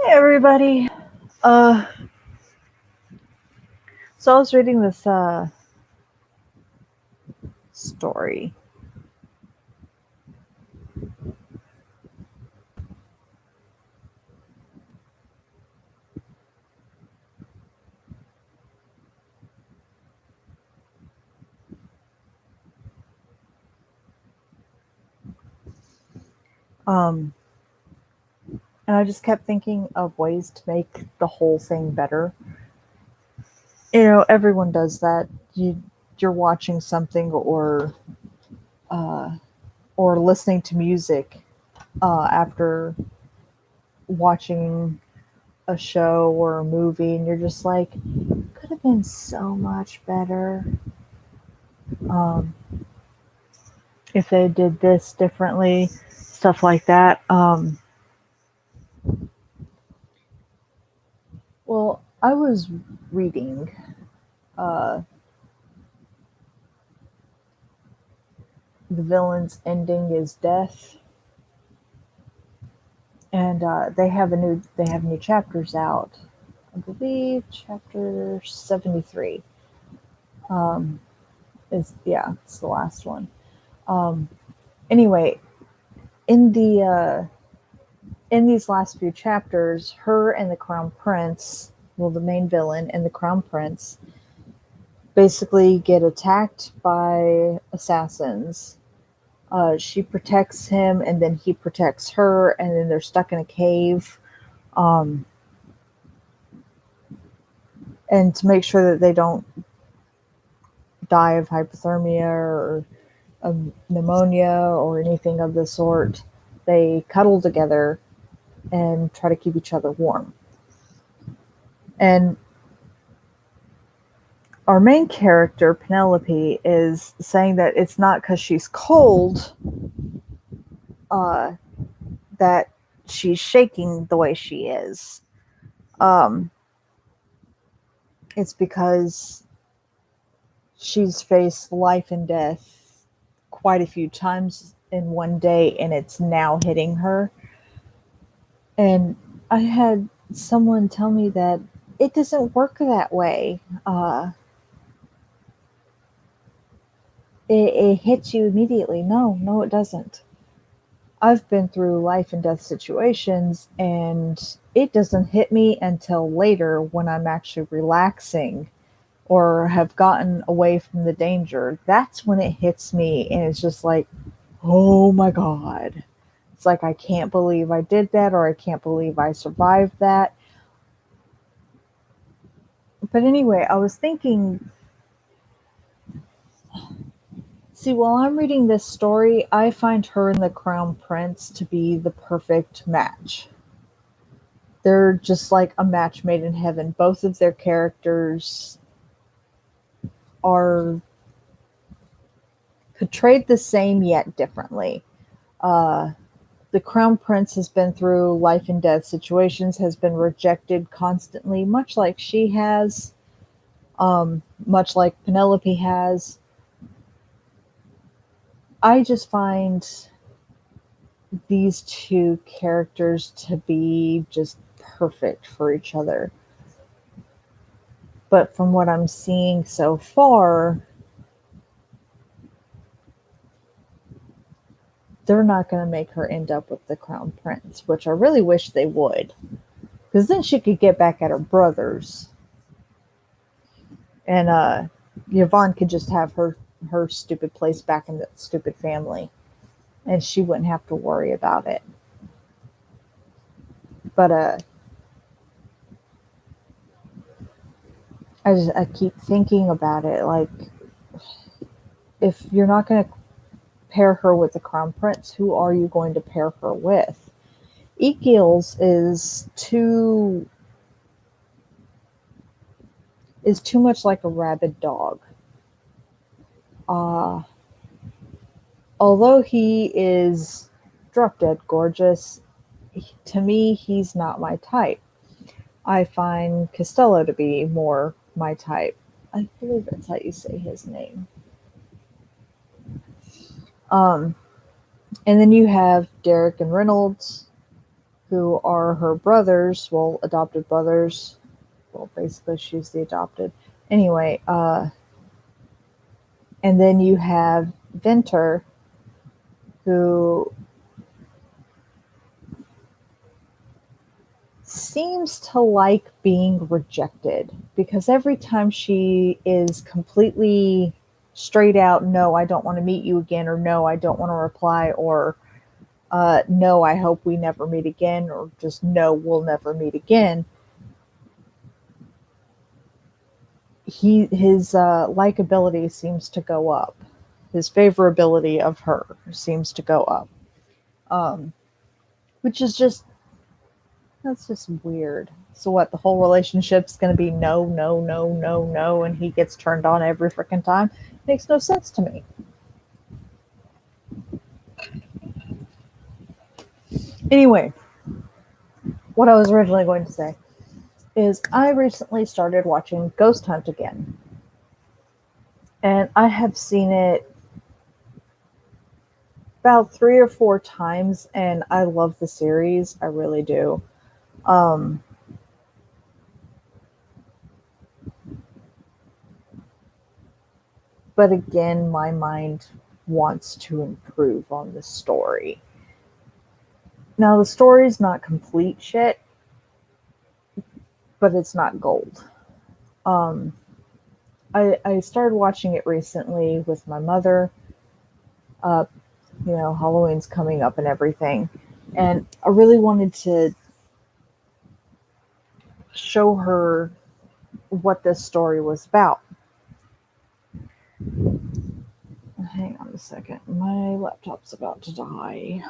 Hey everybody. Uh so I was reading this story. Um and I just kept thinking of ways to make the whole thing better. Everyone does that. You're watching something uh or listening to music after watching a show or a movie and you're just like could have been so much better um if they did this differently, stuff like that. Well, I was reading uh, the villain's ending is death, and they have new chapters out. I believe chapter 73 um, is it's the last one. Um, anyway, in these last few chapters, her and the Crown Prince, well, the main villain and the Crown Prince, basically get attacked by assassins. She protects him, and then he protects her, and then they're stuck in a cave. Um, and to make sure that they don't die of hypothermia or of pneumonia or anything of the sort, they cuddle together and try to keep each other warm. And our main character, Penelope, is saying that it's not because she's cold uh, that she's shaking the way she is. Um, it's because she's faced life and death quite a few times in one day and it's now hitting her. And I had someone tell me that it doesn't work that way. It hits you immediately. No, it doesn't. I've been through life and death situations and it doesn't hit me until later when I'm actually relaxing or have gotten away from the danger. That's when it hits me and it's just like, oh my God. It's like, I can't believe I did that, or I can't believe I survived that. But anyway, I was thinking, see, while I'm reading this story, I find her and the Crown Prince to be the perfect match. They're just like a match made in heaven. Both of their characters are portrayed the same yet differently. Uh, the Crown Prince has been through life and death situations, has been rejected constantly, much like she has, much like Penelope has. I just find these two characters to be just perfect for each other. But from what I'm seeing so far, they're not going to make her end up with the Crown Prince, which I really wish they would. Because then she could get back at her brothers. And Yvonne could just have her stupid place back in that stupid family. And she wouldn't have to worry about it. But I keep thinking about it. Like, if you're not going to pair her with the Crown Prince, who are you going to pair her with? Eagles is too much like a rabid dog. Uh, although he is drop dead gorgeous, to me he's not my type. I find Costello to be more my type. I believe that's how you say his name. Um, and then you have Derek and Reynolds, who are her brothers, well, adopted brothers. Well, basically, she's the adopted. Anyway, and then you have Venter, who seems to like being rejected because every time she is completely straight out, no, I don't want to meet you again, or no, I don't want to reply, or no, I hope we never meet again, or just no, we'll never meet again. His likability seems to go up. His favorability of her seems to go up, um, which is just that's just weird. So what? The whole relationship's going to be no, no, no, no, no, and he gets turned on every freaking time. Makes no sense to me. Anyway, what I was originally going to say is I recently started watching Ghost Hunt again, and I have seen it about 3 or 4 times, and I love the series. I really do. Um, but again, my mind wants to improve on the story. Now, the story's not complete shit, but it's not gold. Um, I started watching it recently with my mother. Uh, Halloween's coming up and everything. And I really wanted to show her what this story was about. Hang on a second. My laptop's about to die.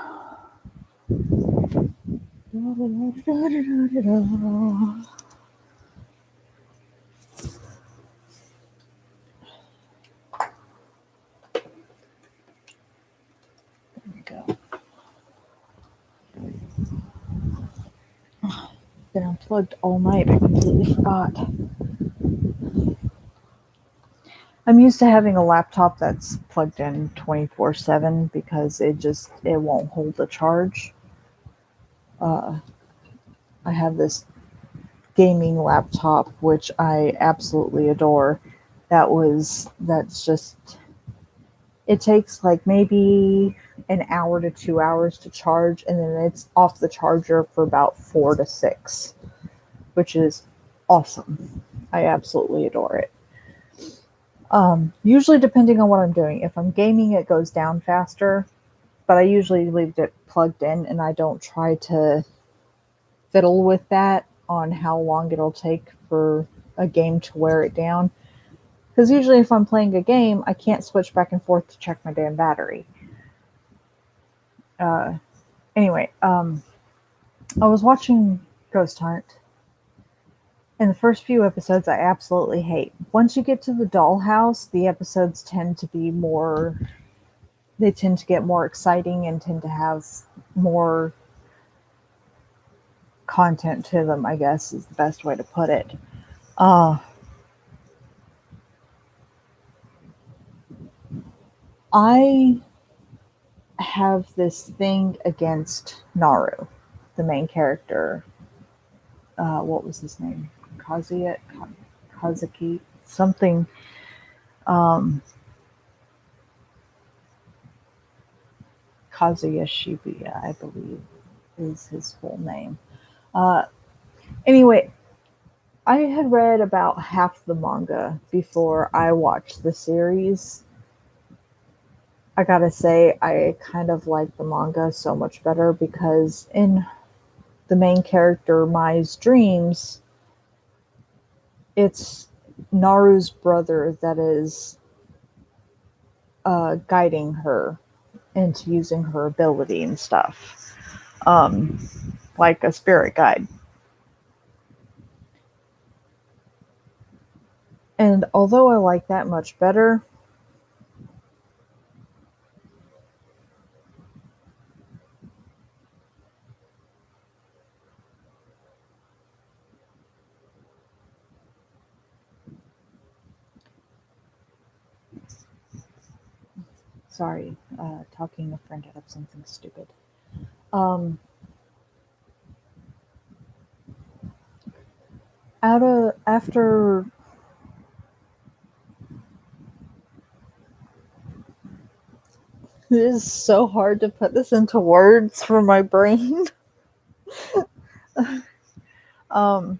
There we go. Been unplugged all night. I completely forgot. I'm used to having a laptop that's plugged in 24/7 because it won't hold the charge. Uh, I have this gaming laptop which I absolutely adore. That's just it takes like maybe an hour to 2 hours to charge, and then it's off the charger for about 4 to 6, which is awesome. I absolutely adore it. Usually, depending on what I'm doing, if I'm gaming, it goes down faster, but I usually leave it plugged in and I don't try to fiddle with that on how long it'll take for a game to wear it down. Because usually, if I'm playing a game, I can't switch back and forth to check my damn battery. Uh, anyway, I was watching Ghost Hunt, and the first few episodes I absolutely hate. Once you get to the dollhouse, the episodes tend to be more. They tend to get more exciting and tend to have more content to them, I guess is the best way to put it. Uh, I have this thing against Naru, the main character. What was his name? Kazuki? Something. Um, Kazuya Shibuya, I believe, is his full name. Uh, anyway, I had read about half the manga before I watched the series. I gotta say, I kind of like the manga so much better because in the main character Mai's dreams, it's Naru's brother that is guiding her into using her ability and stuff, um, like a spirit guide. And although I like that much better, sorry, talking a friend out of something stupid. Um, after it is so hard to put this into words for my brain. um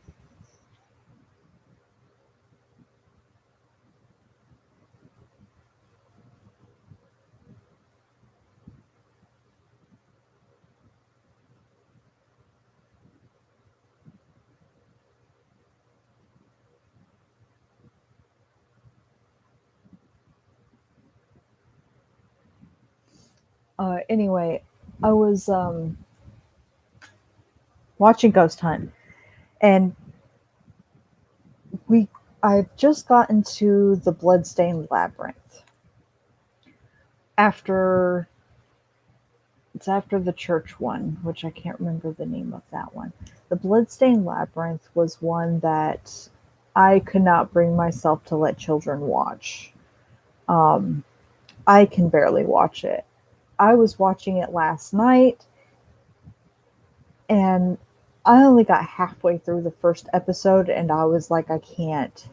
anyway, I was watching Ghost Hunt, and we I've just gotten to the Bloodstained Labyrinth. After It's after the church one, which I can't remember the name of that one. The Bloodstained Labyrinth was one that I could not bring myself to let children watch. Um, I can barely watch it. I was watching it last night, and I only got halfway through the first episode, and I was like, I can't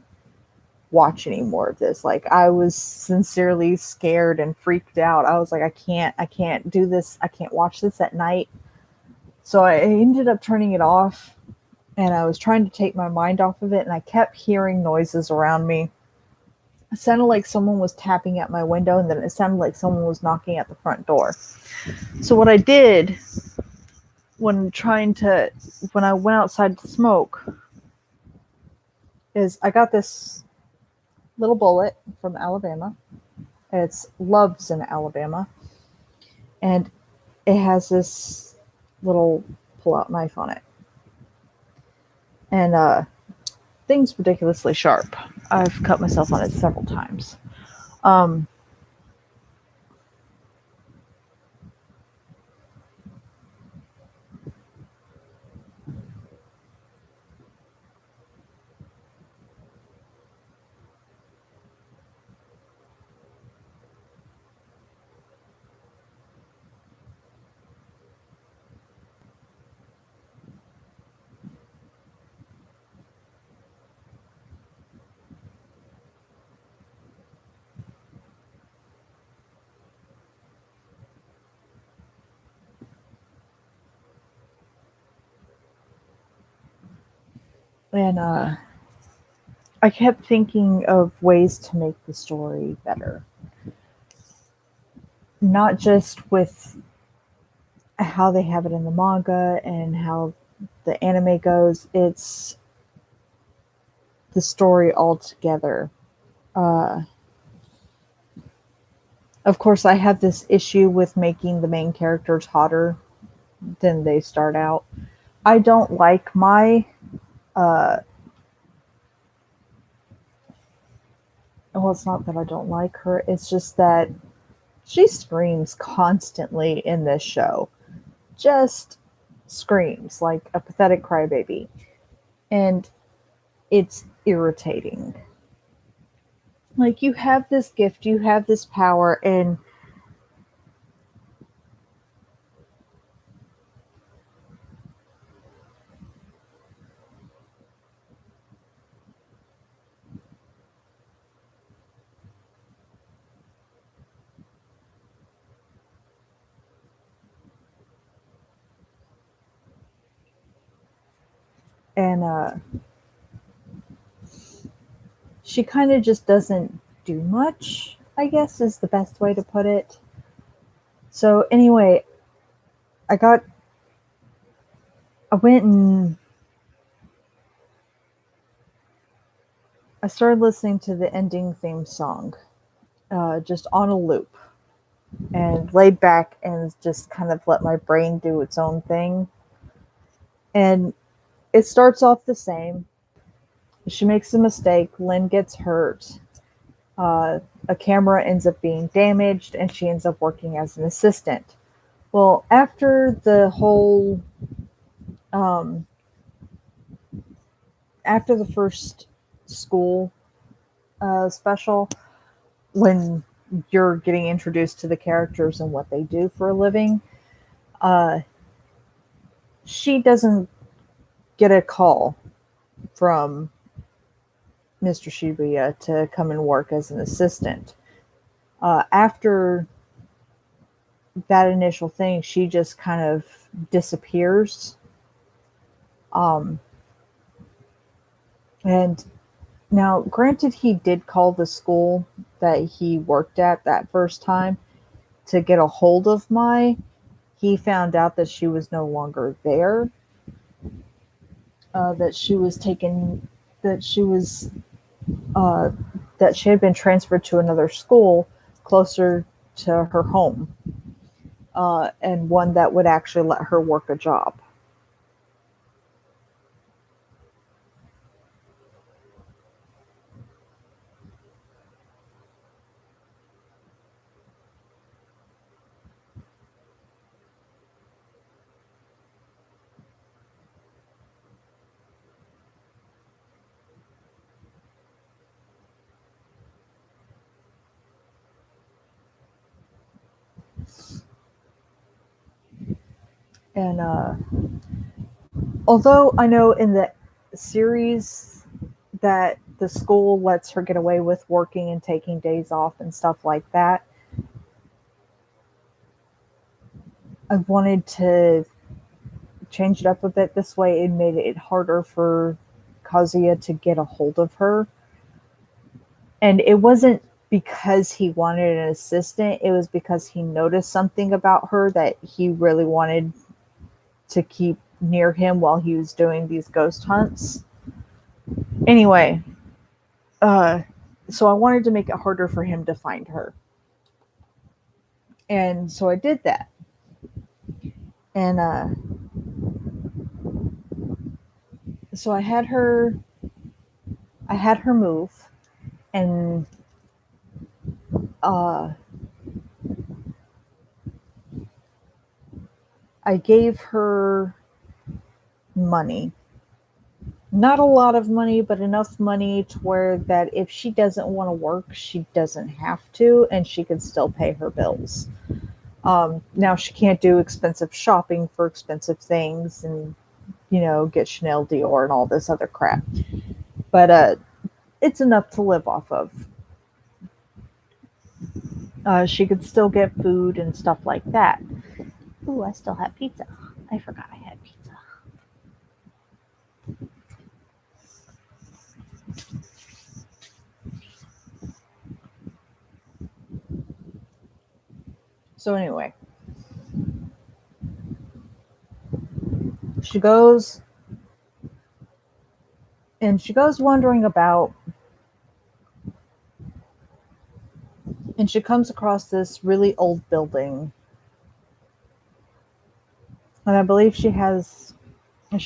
watch any more of this. Like, I was sincerely scared and freaked out. I was like, I can't do this. I can't watch this at night. So I ended up turning it off, and I was trying to take my mind off of it, and I kept hearing noises around me. It sounded like someone was tapping at my window, and then it sounded like someone was knocking at the front door. So what I did when I went outside to smoke is I got this little bullet from Alabama. It's Love's in Alabama, and it has this little pull-out knife on it, and thing's ridiculously sharp. I've cut myself on it several times. Um, and I kept thinking of ways to make the story better, not just with how they have it in the manga and how the anime goes. It's the story altogether. Uh, of course, I have this issue with making the main characters hotter than they start out. I don't like my uh, well, it's not that I don't like her, it's just that she screams constantly in this show. Just screams like a pathetic crybaby. And it's irritating. Like, you have this gift, you have this power, and she kind of just doesn't do much, I guess is the best way to put it. So, anyway, I got, I went and I started listening to the ending theme song, just on a loop, and laid back and just kind of let my brain do its own thing. And it starts off the same. She makes a mistake. Lynn gets hurt. Uh, a camera ends up being damaged, and she ends up working as an assistant. Well, um, after the first school special, when you're getting introduced to the characters and what they do for a living, uh, she doesn't get a call from Mr. Shibuya to come and work as an assistant. After that initial thing, she just kind of disappears. Um, and now, granted, he did call the school that he worked at that first time to get a hold of Mai. He found out that she was no longer there, that she was taken, that she was, uh, that she had been transferred to another school closer to her home, and one that would actually let her work a job. And although I know in the series that the school lets her get away with working and taking days off and stuff like that, I wanted to change it up a bit. This way, it made it harder for Kazuya to get a hold of her. And it wasn't because he wanted an assistant, it was because he noticed something about her that he really wanted to keep near him while he was doing these ghost hunts. Anyway, uh, so I wanted to make it harder for him to find her. And so I did that. And so I had her move, and uh, I gave her money. Not a lot of money, but enough money to where that if she doesn't want to work, she doesn't have to, and she can still pay her bills. Now she can't do expensive shopping for expensive things, and get Chanel, Dior, and all this other crap. But it's enough to live off of. She could still get food and stuff like that. Ooh, I still have pizza. I forgot I had pizza. So anyway, she goes she goes wandering about, and she comes across this really old building. And I believe she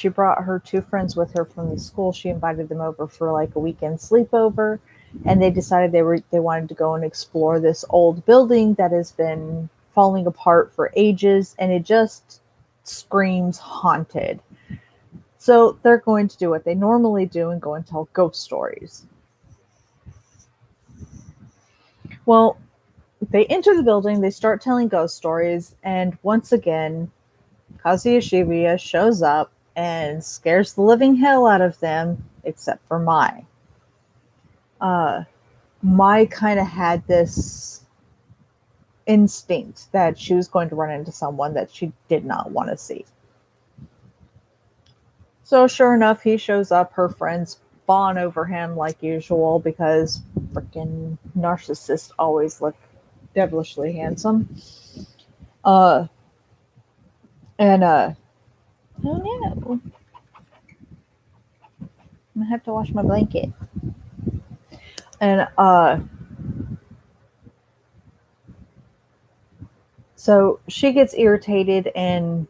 brought her two friends with her from the school. She invited them over for like a weekend sleepover, and they decided they wanted to go and explore this old building that has been falling apart for ages, and it just screams haunted. So they're going to do what they normally do and go and tell ghost stories. Well, they enter the building, they start telling ghost stories, and once again, Kazuya Shibuya shows up and scares the living hell out of them, except for Mai. Uh, Mai kind of had this instinct that she was going to run into someone that she did not want to see. So sure enough, he shows up. Her friends fawn over him like usual because freaking narcissists always look devilishly handsome. Uh, and oh no, I'm gonna have to wash my blanket. And so she gets irritated and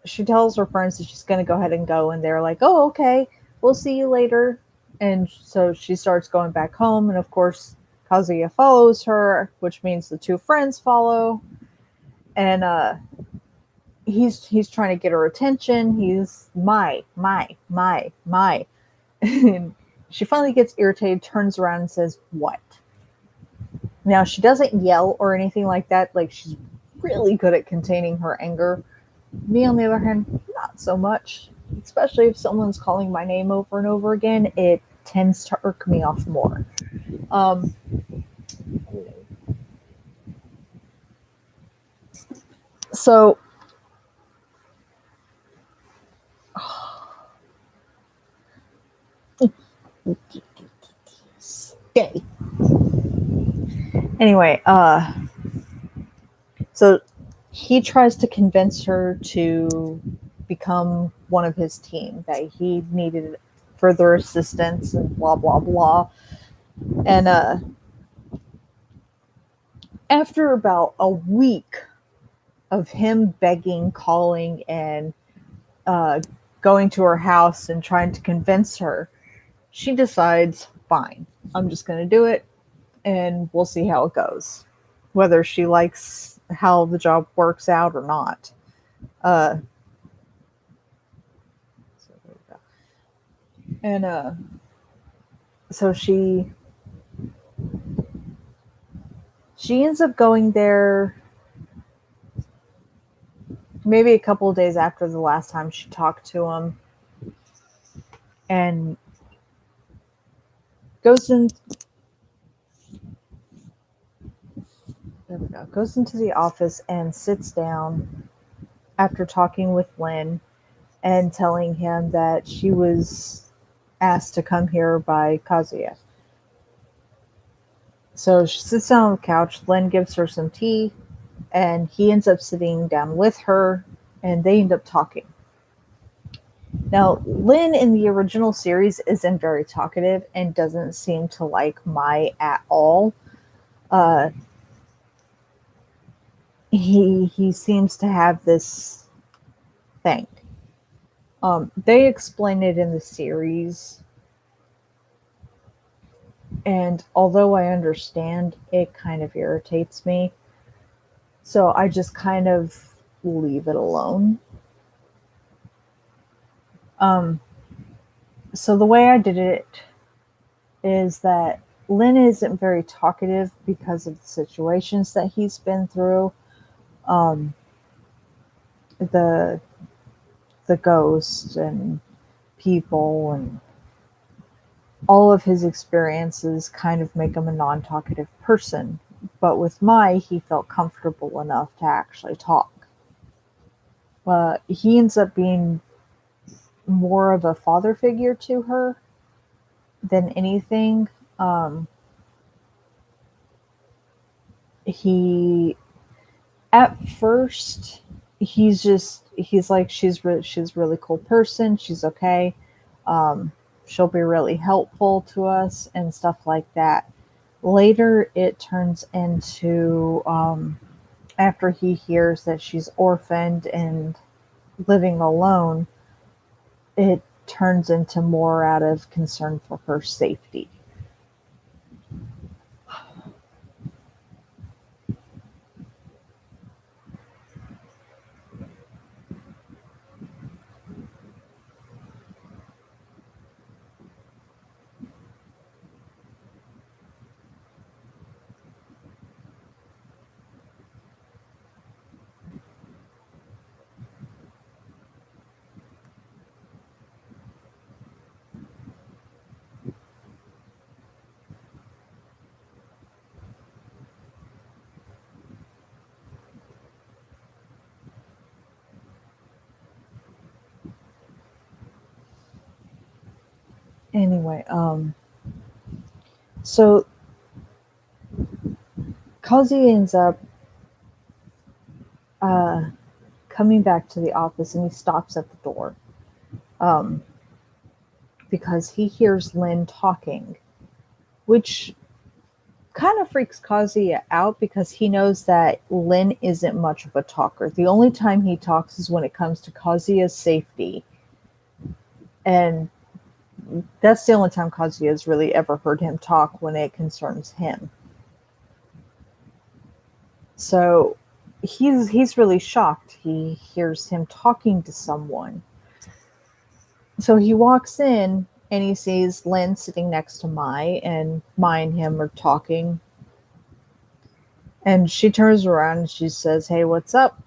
she tells her friends that she's going to go ahead and go. And they're like, oh, okay, we'll see you later. And so she starts going back home. And of course, Kazuya follows her, which means the two friends follow. And he's trying to get her attention. He's my. And she finally gets irritated, turns around and says, what? Now, she doesn't yell or anything like that. Like, she's really good at containing her anger. Me, on the other hand, not so much. especially if someone's calling my name over and over again, it tends to irk me off more. Um, so, stay. Anyway, so he tries to convince her to become one of his team, that he needed further assistance and blah, blah, blah. And after about a week of him begging, calling, and uh, going to her house and trying to convince her, she decides, fine, I'm just going to do it and we'll see how it goes, whether she likes how the job works out or not. Uh, and so she ends up going there maybe a couple of days after the last time she talked to him, and goes in there we go, goes into the office and sits down after talking with Lynn and telling him that she was asked to come here by Kazuya. So she sits down on the couch. Lynn gives her some tea, and he ends up sitting down with her, and they end up talking. Now, Lynn in the original series isn't very talkative and doesn't seem to like Mai at all. Uh, he seems to have this thing. They explain it in the series, and although I understand, it kind of irritates me. So I just kind of leave it alone. Um, so the way I did it is that Lynn isn't very talkative because of the situations that he's been through. Um, the the ghosts and people and all of his experiences kind of make him a non-talkative person. But with Mai, he felt comfortable enough to actually talk. He ends up being more of a father figure to her than anything. Um, he at first he's like she's a really cool person. She's okay. Um, she'll be really helpful to us and stuff like that. Later, it turns into after he hears that she's orphaned and living alone, it turns into more out of concern for her safety. Anyway, so Kazi ends up uh, coming back to the office and he stops at the door um, because he hears Lynn talking, which kind of freaks Kazuya out because he knows that Lynn isn't much of a talker. The only time he talks is when it comes to Kazuya's safety. And that's the only time Kazuya has really ever heard him talk when it concerns him. So he's really shocked. He hears him talking to someone. So he walks in and he sees Lynn sitting next to Mai, and Mai and him are talking. And she turns around and she says, "Hey, what's up?"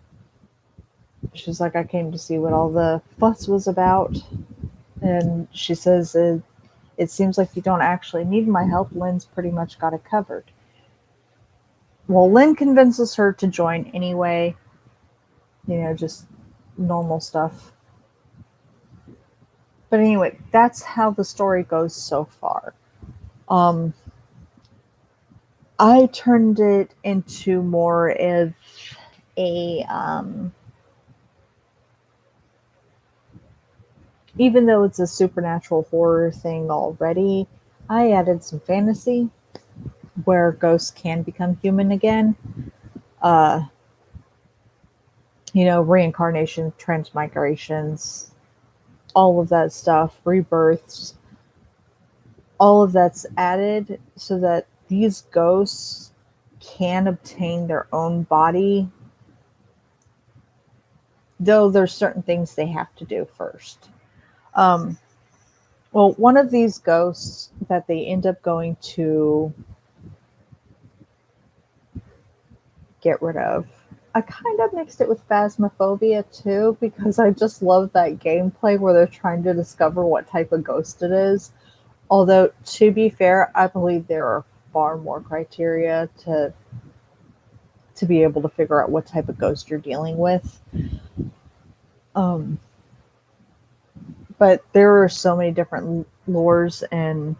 she's like, I came to see what all the fuss was about. And she says, it seems like you don't actually need my help. Lynn's pretty much got it covered. Well, Lynn convinces her to join anyway, just normal stuff. But anyway, that's how the story goes so far. I turned it into more of a, even though it's a supernatural horror thing already, I added some fantasy where ghosts can become human again. Uh, reincarnation, transmigrations, all of that stuff, rebirths, all of that's added so that these ghosts can obtain their own body, though there's certain things they have to do first. Um, well, one of these ghosts that they end up going to get rid of, I kind of mixed it with Phasmophobia too, because I just love that gameplay where they're trying to discover what type of ghost it is. Although, to be fair, I believe there are far more criteria to be able to figure out what type of ghost you're dealing with. Um, but there are so many different lores and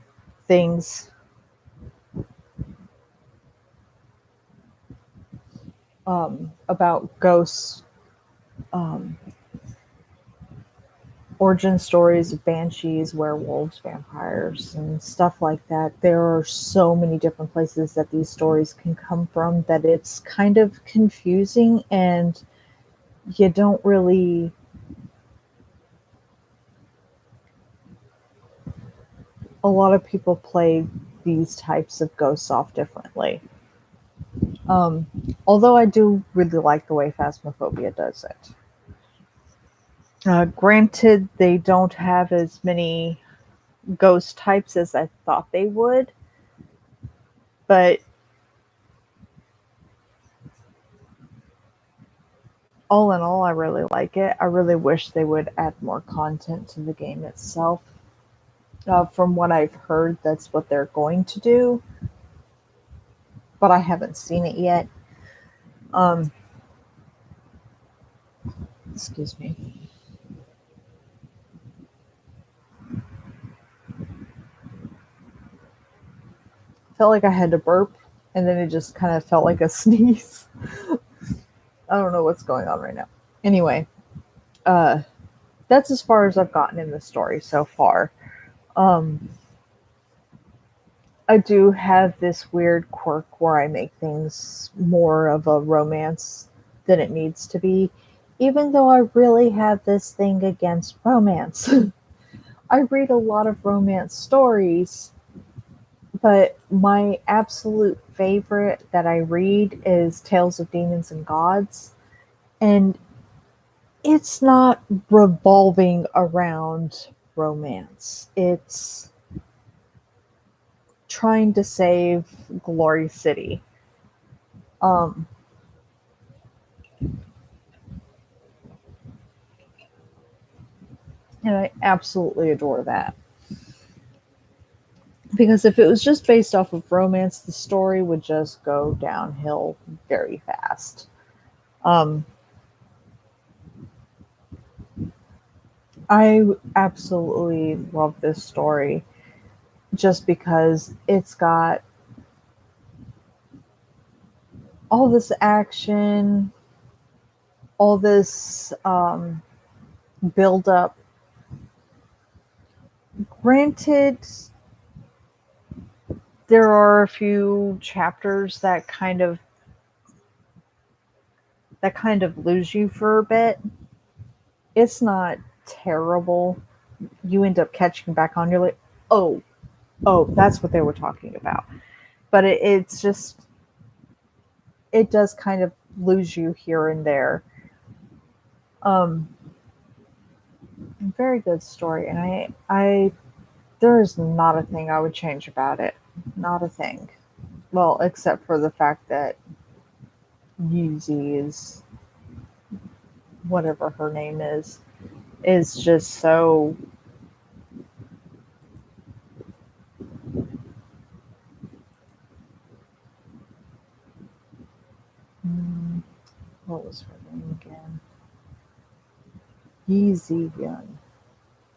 things about ghosts, um, origin stories of banshees, werewolves, vampires, and stuff like that. There are so many different places that these stories can come from that it's kind of confusing, and you don't really. A lot of people play these types of ghosts off differently. Um, Although I do really like the way Phasmophobia does it. Granted, they don't have as many ghost types as I thought they would, but all in all, I really like it. I really wish they would add more content to the game itself. From what I've heard, that's what they're going to do, but I haven't seen it yet. Um, Excuse me. Felt like I had to burp, and then it just kind of felt like a sneeze. I don't know what's going on right now. Anyway, uh, that's as far as I've gotten in the story so far. Um, I do have this weird quirk where I make things more of a romance than it needs to be, even though I really have this thing against romance. I read a lot of romance stories, but my absolute favorite that I read is Tales of Demons and Gods. And it's not revolving around romance. It's trying to save Glory City. Um, and I absolutely adore that. Because if it was just based off of romance, the story would just go downhill very fast. Um, I absolutely love this story just because it's got all this action, all this build up. Granted, there are a few chapters that kind of lose you for a bit. It's not terrible. You end up catching back on. You're like, oh, oh, that's what they were talking about. But it's just, it does kind of lose you here and there. Um, Very good story, and there is not a thing I would change about it. Not a thing. Well, except for the fact that Yuzi is whatever her name is just so. mm, what was her name again? Yi Zivyun.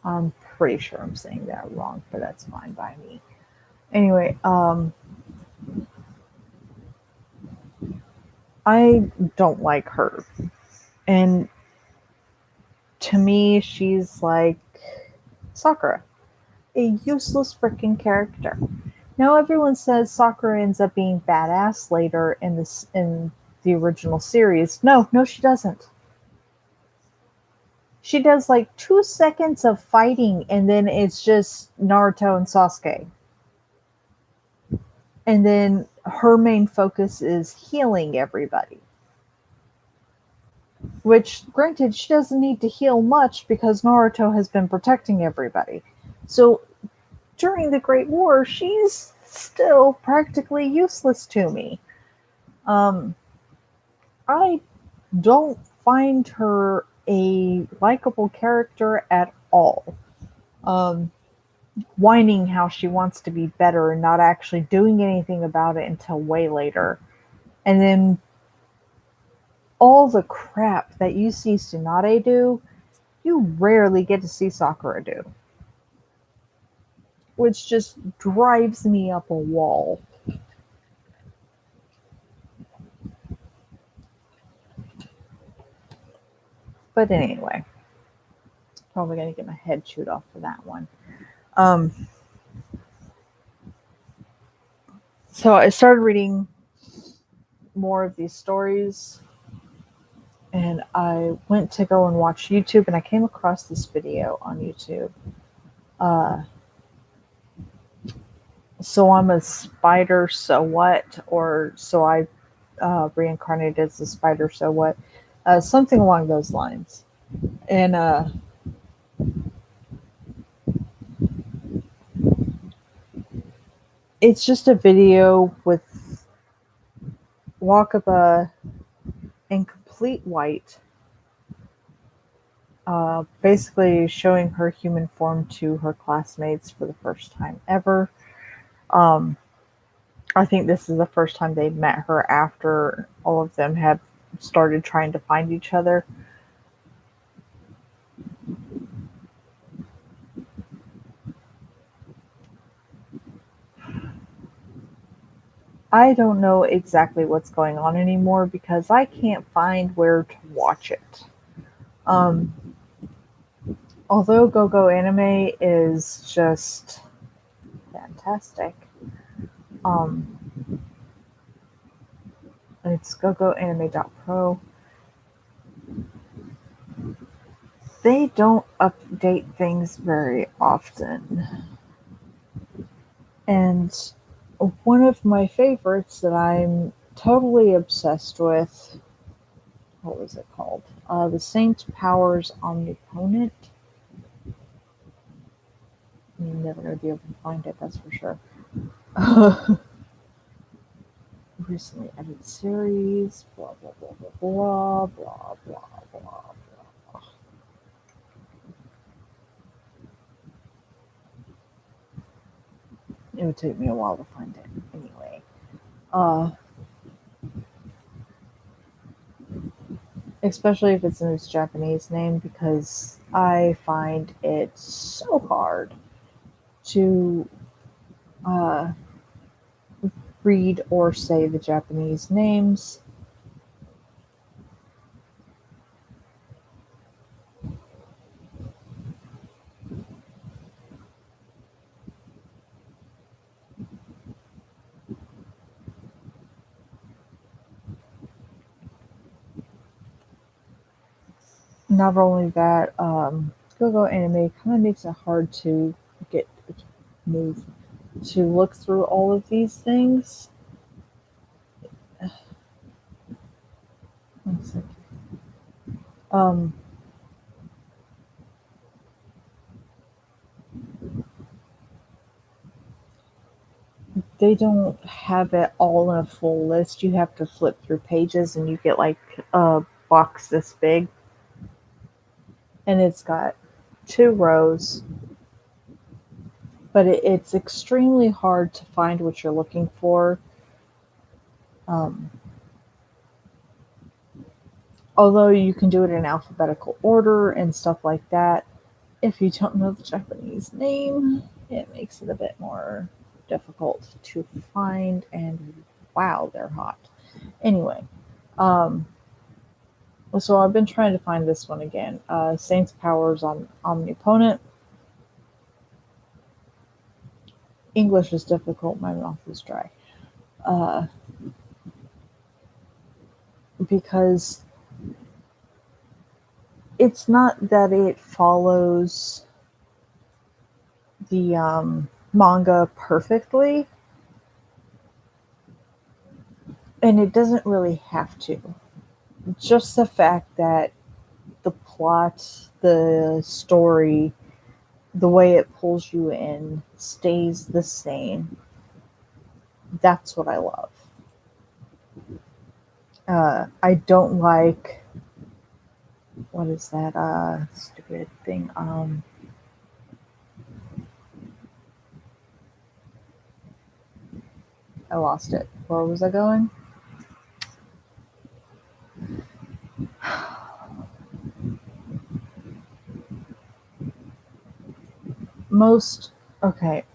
I'm pretty sure I'm saying that wrong, but that's fine by me. Anyway, I don't like her. And to me, she's like Sakura, a useless freaking character. Now everyone says Sakura ends up being badass later in the original series. No, no, she doesn't. She does like 2 seconds of fighting, and then it's just Naruto and Sasuke. And then her main focus is healing everybody. Which, granted, she doesn't need to heal much because Naruto has been protecting everybody. So during the Great War, she's still practically useless to me. Um, I don't find her a likable character at all. Um, Whining how she wants to be better and not actually doing anything about it until way later. And then all the crap that you see Tsunade do, you rarely get to see Sakura do, which just drives me up a wall. But anyway, probably gonna get my head chewed off for that one. Um, so I started reading more of these stories, and I went to go and watch YouTube, and I came across this video on YouTube. Uh, so I'm a spider, so what? Or so I reincarnated as a spider, so what? Something along those lines. And it's just a video with Wakaba in complete white, basically showing her human form to her classmates for the first time ever. Um, I think this is the first time they met her after all of them had started trying to find each other. I don't know exactly what's going on anymore because I can't find where to watch it. Um, Although Go Go Anime is just fantastic, um, it's gogoanime.pro. They don't update things very often. And one of my favorites that I'm totally obsessed with, what was it called? The Saint Powers Omnipotent. You're never going to be able to find it, that's for sure. Recently edited series, blah, blah, blah, blah, blah, blah, blah, blah, blah. It would take me a while to find it anyway. Especially if it's in its Japanese name, because I find it so hard to uh, read or say the Japanese names. Not only that, Go Anime kind of makes it hard to get move to look through all of these things. One second. Um, they don't have it all in a full list. You have to flip through pages, and you get like a box this big. and it's got 2 rows, but it's extremely hard to find what you're looking for. Um, Although you can do it in alphabetical order and stuff like that, if you don't know the Japanese name, it makes it a bit more difficult to find. And wow, they're hot. Anyway, um, so I've been trying to find this one again. Saints Powers on Omniponent. English is difficult. My mouth is dry. Uh, because it's not that it follows the manga perfectly, and it doesn't really have to. Just the fact that the plot, the story, the way it pulls you in stays the same. That's what I love. I don't like, what is that stupid thing? I lost it. Where was I going? Most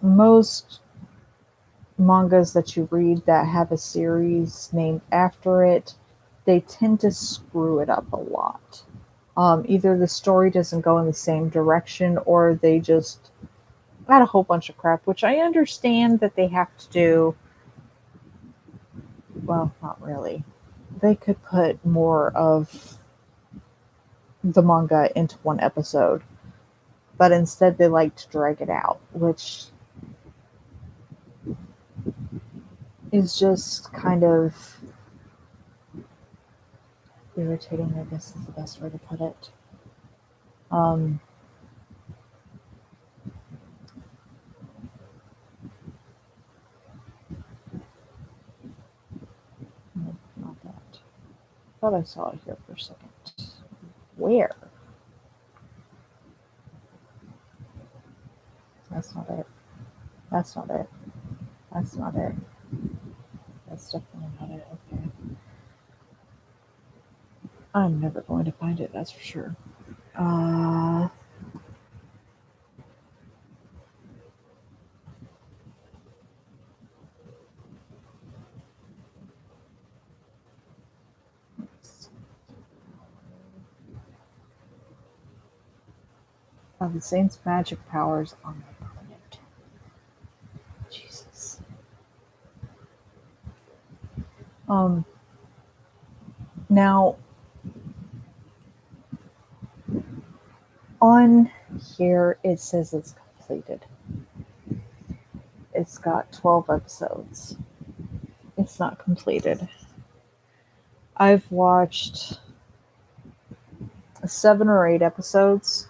most mangas that you read that have a series named after it, they tend to screw it up a lot. Either the story doesn't go in the same direction, or they just add a whole bunch of crap, which I understand that they have to do. Well, not really. They could put more of the manga into one episode, but instead they like to drag it out, which is just kind of irritating, I guess is the best way to put it. Um, no, not that. Thought I saw it here for a second. Where? That's not it. That's not it. That's not it. That's definitely not it. Okay. I'm never going to find it, that's for sure. Uh, the Saint's magic powers on my planet. Jesus. Um, Now, on here it says it's completed. It's got 12 episodes. It's not completed. I've watched 7 or 8 episodes,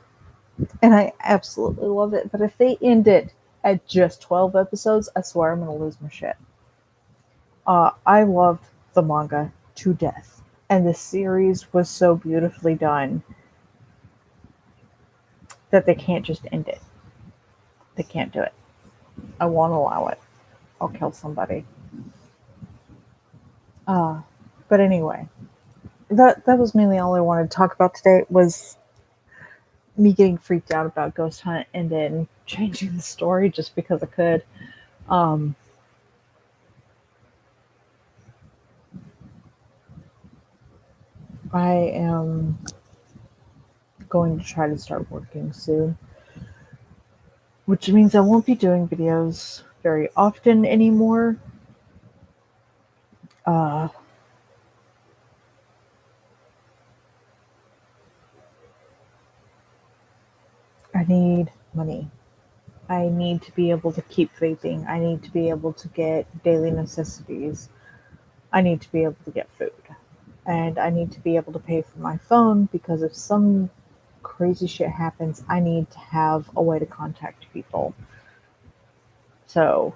and I absolutely love it. But if they end it at just 12 episodes, I swear I'm going to lose my shit. I loved the manga to death, and the series was so beautifully done that they can't just end it. They can't do it. I won't allow it. I'll kill somebody. Uh, but anyway, that was mainly all I wanted to talk about today, was me getting freaked out about Ghost Hunt and then changing the story just because I could. Um, I am going to try to start working soon, which means I won't be doing videos very often anymore. Uh, I need money. I need to be able to keep vaping. I need to be able to get daily necessities. I need to be able to get food. And I need to be able to pay for my phone, because if some crazy shit happens, I need to have a way to contact people. So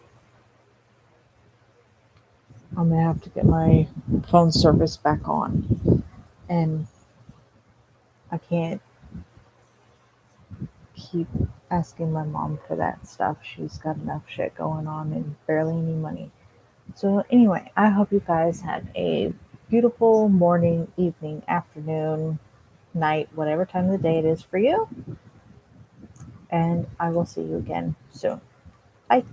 I'm gonna have to get my phone service back on. And I can't keep asking my mom for that stuff. She's got enough shit going on and barely any money. So, anyway, I hope you guys have a beautiful morning, evening, afternoon, night, whatever time of the day it is for you. And I will see you again soon. Bye.